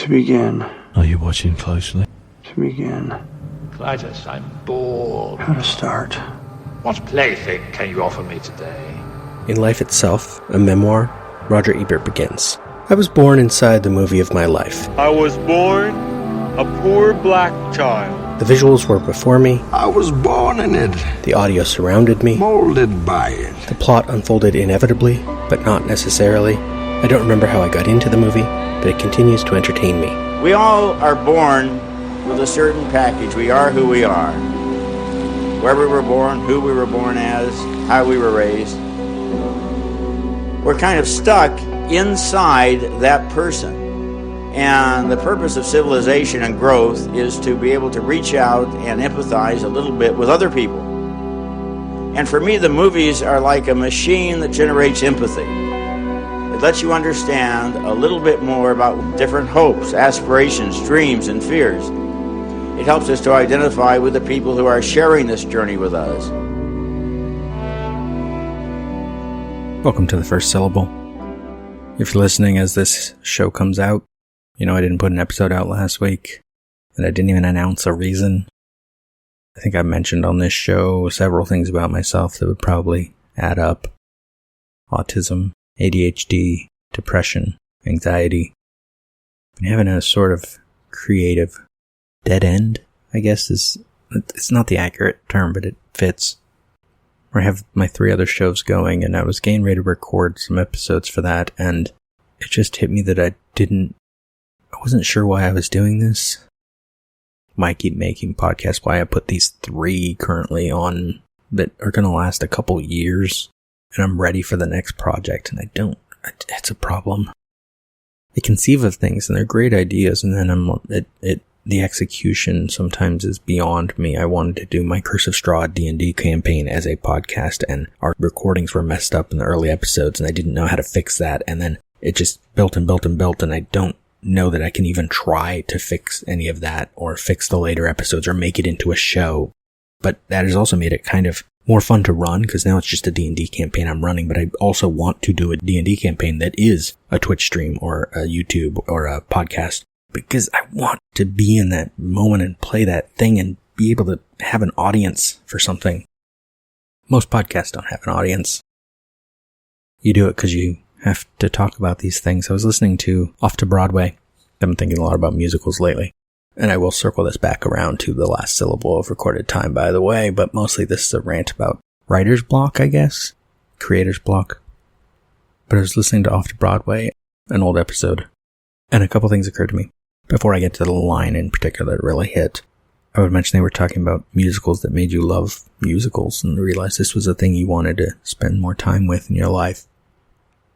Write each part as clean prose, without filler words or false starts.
To begin. Are you watching closely? To begin. Clytus, I'm bored. How to start. What plaything can you offer me today? In Life Itself, a memoir, Roger Ebert begins. I was born inside the movie of my life. I was born a poor black child. The visuals were before me. I was born in it. The audio surrounded me. Molded by it. The plot unfolded inevitably, but not necessarily. I don't remember how I got into the movie, but it continues to entertain me. We all are born with a certain package. We are who we are. Where we were born, who we were born as, how we were raised. We're kind of stuck inside that person. And the purpose of civilization and growth is to be able to reach out and empathize a little bit with other people. And for me, the movies are like a machine that generates empathy. It lets you understand a little bit more about different hopes, aspirations, dreams, and fears. It helps us to identify with the people who are sharing this journey with us. Welcome to The First Syllable. If you're listening as this show comes out, you know I didn't put an episode out last week, and I didn't even announce a reason. I think I mentioned on this show several things about myself that would probably add up. Autism, ADHD, depression, anxiety. Been having a sort of creative dead end, I guess it's not the accurate term, but it fits. I have my 3 other shows going, and I was getting ready to record some episodes for that, and it just hit me that I wasn't sure why I was doing this. Why I keep making podcasts, why I put these 3 currently on that are going to last a couple years, and I'm ready for the next project, and it's a problem. I conceive of things, and they're great ideas, and then the execution sometimes is beyond me. I wanted to do my Curse of Straw D&D campaign as a podcast, and our recordings were messed up in the early episodes, and I didn't know how to fix that, and then it just built and built and built, and I don't know that I can even try to fix any of that, or fix the later episodes, or make it into a show. But that has also made it kind of more fun to run, because now it's just a D&D campaign I'm running, but I also want to do a D&D campaign that is a Twitch stream, or a YouTube, or a podcast, because I want to be in that moment and play that thing and be able to have an audience for something. Most podcasts don't have an audience. You do it because you have to talk about these things. I was listening to Off to Broadway. I've been thinking a lot about musicals lately. And I will circle this back around to the last syllable of recorded time, by the way, but mostly this is a rant about writer's block, I guess. Creator's block. But I was listening to Off to Broadway, an old episode, and a couple things occurred to me. Before I get to the line in particular that really hit, I would mention they were talking about musicals that made you love musicals, and realize this was a thing you wanted to spend more time with in your life.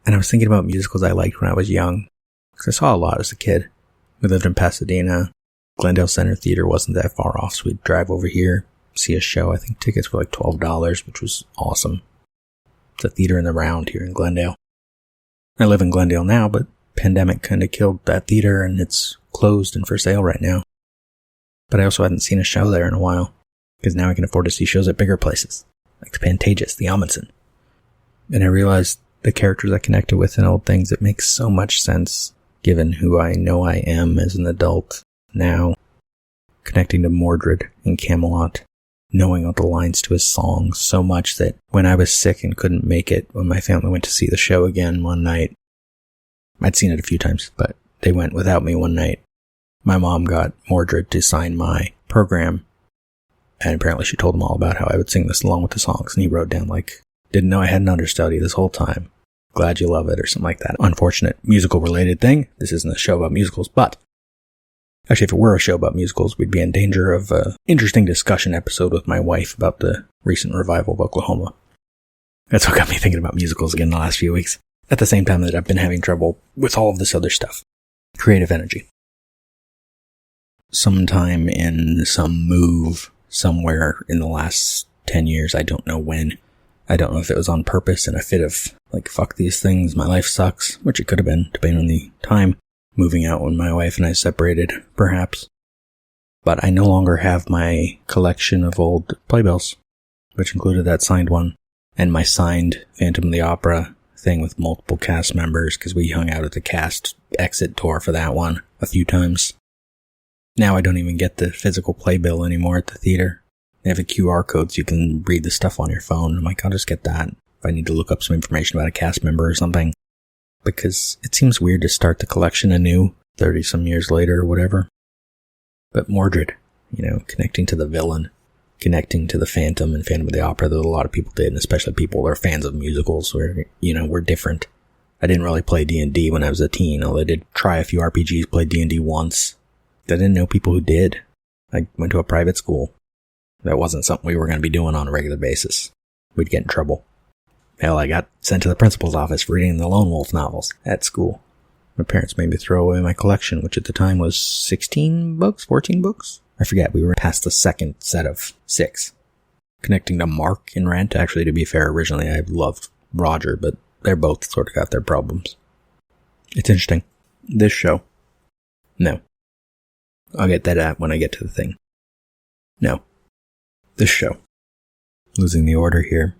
And I was thinking about musicals I liked when I was young, because I saw a lot as a kid. We lived in Pasadena. Glendale Center Theater wasn't that far off, so we'd drive over here, see a show. I think tickets were like $12, which was awesome. It's a theater in the Round here in Glendale. I live in Glendale now, but pandemic kind of killed that theater, and it's closed and for sale right now. But I also hadn't seen a show there in a while, because now I can afford to see shows at bigger places, like the Pantages, the Amundsen. And I realized the characters I connected with in old things, it makes so much sense, given who I know I am as an adult now. Connecting to Mordred in Camelot, knowing all the lines to his songs so much that when I was sick and couldn't make it, when my family went to see the show again one night, I'd seen it a few times, but they went without me one night. My mom got Mordred to sign my program, and apparently she told him all about how I would sing this along with the songs, and he wrote down like, didn't know I had an understudy this whole time. Glad you love it, or something like that. Unfortunate musical-related thing. This isn't a show about musicals, but actually, if it were a show about musicals, we'd be in danger of an interesting discussion episode with my wife about the recent revival of Oklahoma. That's what got me thinking about musicals again the last few weeks. At the same time that I've been having trouble with all of this other stuff. Creative energy. Sometime in some move, somewhere in the last 10 years, I don't know when. I don't know if it was on purpose in a fit of, like, fuck these things, my life sucks, which it could have been, depending on the time. Moving out when my wife and I separated, perhaps. But I no longer have my collection of old playbills, which included that signed one, and my signed Phantom of the Opera thing with multiple cast members because we hung out at the cast exit tour for that one a few times. Now I don't even get the physical playbill anymore at the theater. They have a QR code so you can read the stuff on your phone. I'm like, I'll just get that if I need to look up some information about a cast member or something. Because it seems weird to start the collection anew 30 some years later or whatever. But Mordred, connecting to the villain, connecting to the Phantom and Phantom of the Opera that a lot of people did, and especially people that are fans of musicals where, we're different. I didn't really play D&D when I was a teen, although I did try a few RPGs, played D&D once. I didn't know people who did. I went to a private school. That wasn't something we were going to be doing on a regular basis. We'd get in trouble. Hell, I got sent to the principal's office for reading the Lone Wolf novels at school. My parents made me throw away my collection, which at the time was 16 books, 14 books? I forget, we were past the second set of 6. Connecting to Mark in Rent, actually, to be fair, originally I loved Roger, but they're both sort of got their problems. It's interesting. This show. No. I'll get that at when I get to the thing. No. This show. Losing the order here.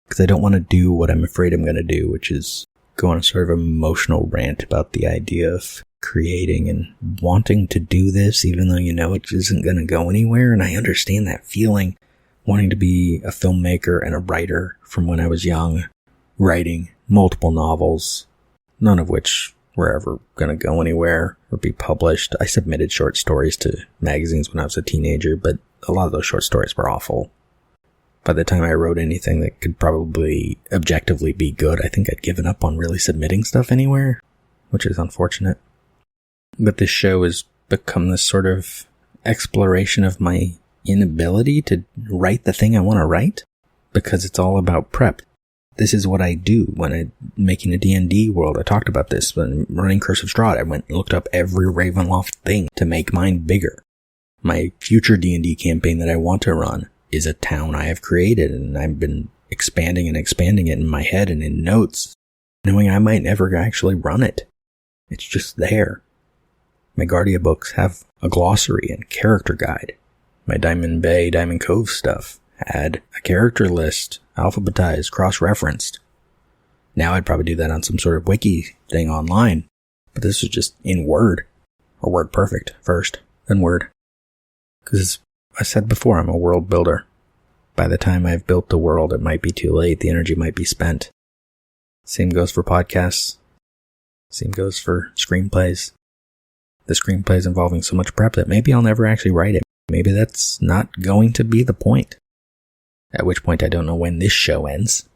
Because I don't want to do what I'm afraid I'm going to do, which is go on a sort of emotional rant about the idea of creating and wanting to do this, even though it isn't going to go anywhere. And I understand that feeling, wanting to be a filmmaker and a writer from when I was young, writing multiple novels, none of which were ever going to go anywhere or be published. I submitted short stories to magazines when I was a teenager, but a lot of those short stories were awful. By the time I wrote anything that could probably objectively be good, I think I'd given up on really submitting stuff anywhere, which is unfortunate. But this show has become this sort of exploration of my inability to write the thing I want to write, because it's all about prep. This is what I do when I'm making a D&D world. I talked about this when running Curse of Strahd. I went and looked up every Ravenloft thing to make mine bigger. My future D&D campaign that I want to run is a town I have created, and I've been expanding it in my head and in notes, knowing I might never actually run it. It's just there. My Guardia books have a glossary and character guide. My Diamond Bay, Diamond Cove stuff had a character list, alphabetized, cross-referenced. Now I'd probably do that on some sort of wiki thing online, but this is just in Word, or WordPerfect first, then Word. Because I said before, I'm a world builder. By the time I've built the world, it might be too late. The energy might be spent. Same goes for podcasts. Same goes for screenplays. The screenplays involving so much prep that maybe I'll never actually write it. Maybe that's not going to be the point. At which point I don't know when this show ends.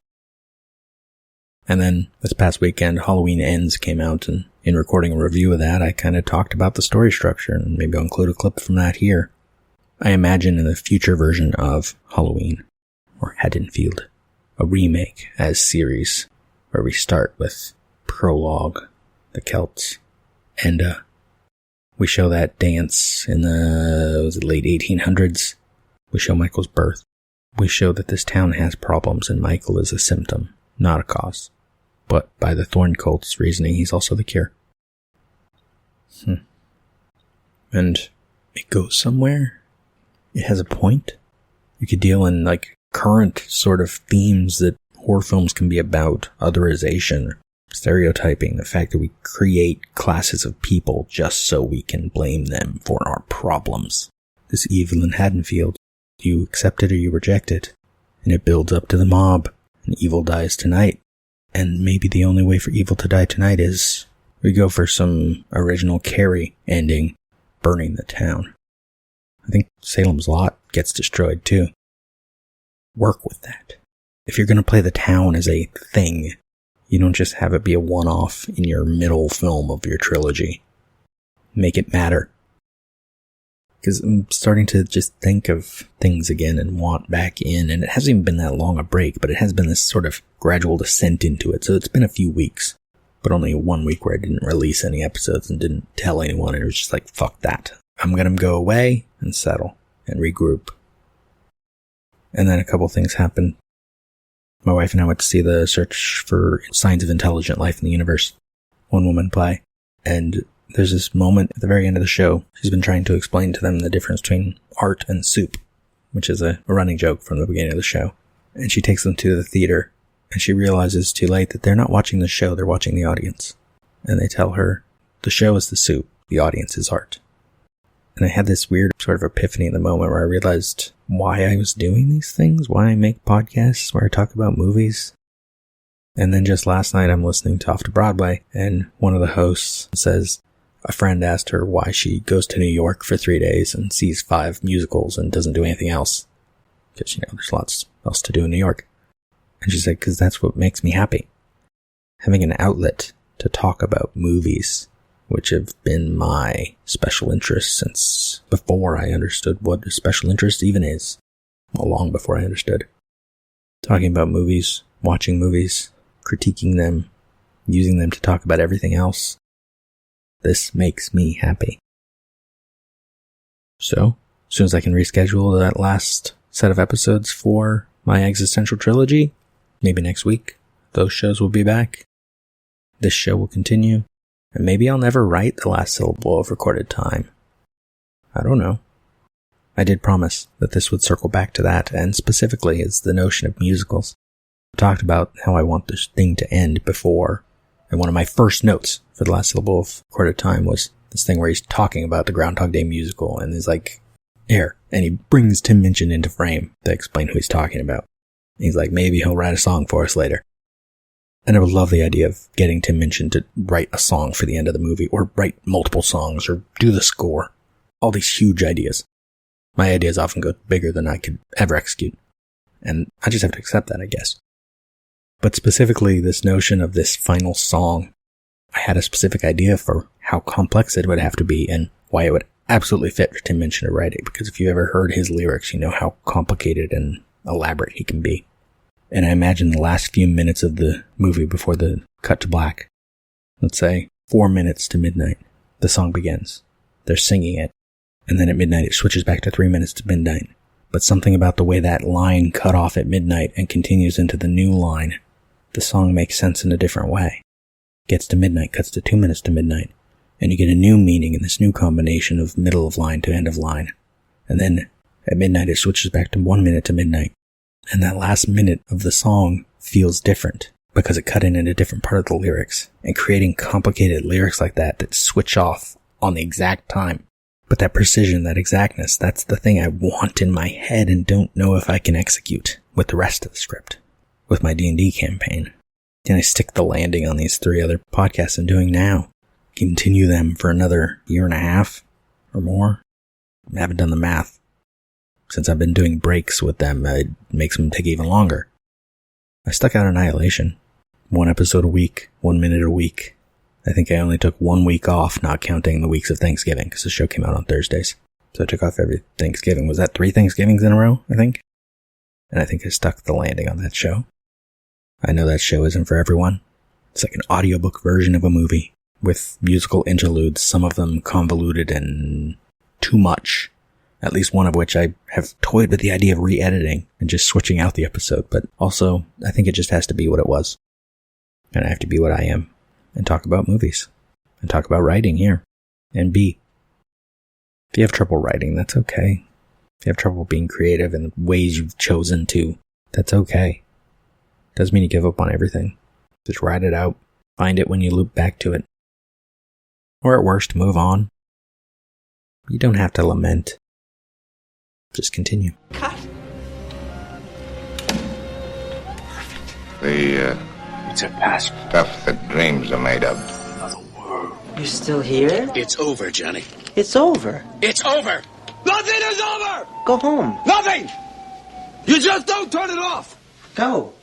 And then this past weekend, Halloween Ends came out, and in recording a review of that, I kind of talked about the story structure, and maybe I'll include a clip from that here. I imagine in the future version of Halloween, or Haddonfield, a remake as series, where we start with prologue, the Celts, and we show that dance in the late 1800s. We show Michael's birth. We show that this town has problems and Michael is a symptom, not a cause. But by the Thorn Cult's reasoning, he's also the cure. And it goes somewhere. It has a point. You could deal in current sort of themes that horror films can be about. Otherization, stereotyping, the fact that we create classes of people just so we can blame them for our problems. This evil in Haddonfield, you accept it or you reject it, and it builds up to the mob, and evil dies tonight. And maybe the only way for evil to die tonight is we go for some original Carrie ending, burning the town. I think Salem's Lot gets destroyed too. Work with that. If you're going to play the town as a thing, you don't just have it be a one-off in your middle film of your trilogy. Make it matter. Because I'm starting to just think of things again and want back in, and it hasn't even been that long a break, but it has been this sort of gradual descent into it, so it's been a few weeks, but only 1 week where I didn't release any episodes and didn't tell anyone, and it was just like, fuck that. I'm gonna go away and settle and regroup. And then a couple things happened. My wife and I went to see the Search for Signs of Intelligent Life in the Universe One Woman play, and there's this moment at the very end of the show. She's been trying to explain to them the difference between art and soup, which is a running joke from the beginning of the show. And she takes them to the theater, And she realizes too late that they're not watching the show, they're watching the audience. And they tell her, the show is the soup, the audience is art. And I had this weird sort of epiphany in the moment where I realized why I was doing these things, why I make podcasts where I talk about movies. And then just last night I'm listening to Off to Broadway, and one of the hosts says a friend asked her why she goes to New York for 3 days and sees 5 musicals and doesn't do anything else. Because, there's lots else to do in New York. And she said, because that's what makes me happy. Having an outlet to talk about movies, which have been my special interest since before I understood what a special interest even is. Well, long before I understood. Talking about movies, watching movies, critiquing them, using them to talk about everything else. This makes me happy. So, as soon as I can reschedule that last set of episodes for my existential trilogy, maybe next week, those shows will be back. This show will continue. And maybe I'll never write the last syllable of recorded time. I don't know. I did promise that this would circle back to that, and specifically is the notion of musicals. I talked about how I want this thing to end before, and one of my first notes for the last syllable of recorded time was this thing where he's talking about the Groundhog Day musical, and he's like, here, and he brings Tim Minchin into frame to explain who he's talking about. And he's like, maybe he'll write a song for us later. And I would love the idea of getting Tim Minchin to write a song for the end of the movie, or write multiple songs, or do the score. All these huge ideas. My ideas often go bigger than I could ever execute. And I just have to accept that, I guess. But specifically, this notion of this final song, I had a specific idea for how complex it would have to be, and why it would absolutely fit for Tim Minchin to write it. Because if you ever heard his lyrics, you know how complicated and elaborate he can be. And I imagine the last few minutes of the movie before the cut to black. Let's say 4 minutes to midnight. The song begins. They're singing it. And then at midnight it switches back to 3 minutes to midnight. But something about the way that line cut off at midnight and continues into the new line, the song makes sense in a different way. Gets to midnight, cuts to 2 minutes to midnight. And you get a new meaning in this new combination of middle of line to end of line. And then at midnight it switches back to 1 minute to midnight. And that last minute of the song feels different because it cut in a different part of the lyrics. And creating complicated lyrics like that switch off on the exact time. But that precision, that exactness, that's the thing I want in my head and don't know if I can execute with the rest of the script. With my D&D campaign. Can I stick the landing on these 3 other podcasts I'm doing now? Continue them for another 1.5 years or more? I haven't done the math. Since I've been doing breaks with them, it makes them take even longer. I stuck out Annihilation. 1 episode a week, 1 minute a week. I think I only took 1 week off, not counting the weeks of Thanksgiving, because the show came out on Thursdays. So I took off every Thanksgiving. Was that 3 Thanksgivings in a row, I think? And I think I stuck the landing on that show. I know that show isn't for everyone. It's like an audiobook version of a movie, with musical interludes, some of them convoluted and too much. At least one of which I have toyed with the idea of re-editing and just switching out the episode. But also, I think it just has to be what it was. And I have to be what I am. And talk about movies. And talk about writing here. And be. If you have trouble writing, that's okay. If you have trouble being creative in the ways you've chosen to, that's okay. Doesn't mean you give up on everything. Just write it out. Find it when you loop back to it. Or at worst, move on. You don't have to lament. Just continue. Cut. It's a passport. Stuff that dreams are made of. Another world. You're still here? It's over, Johnny. It's over. It's over! Nothing is over! Go home. Nothing! You just don't turn it off! Go.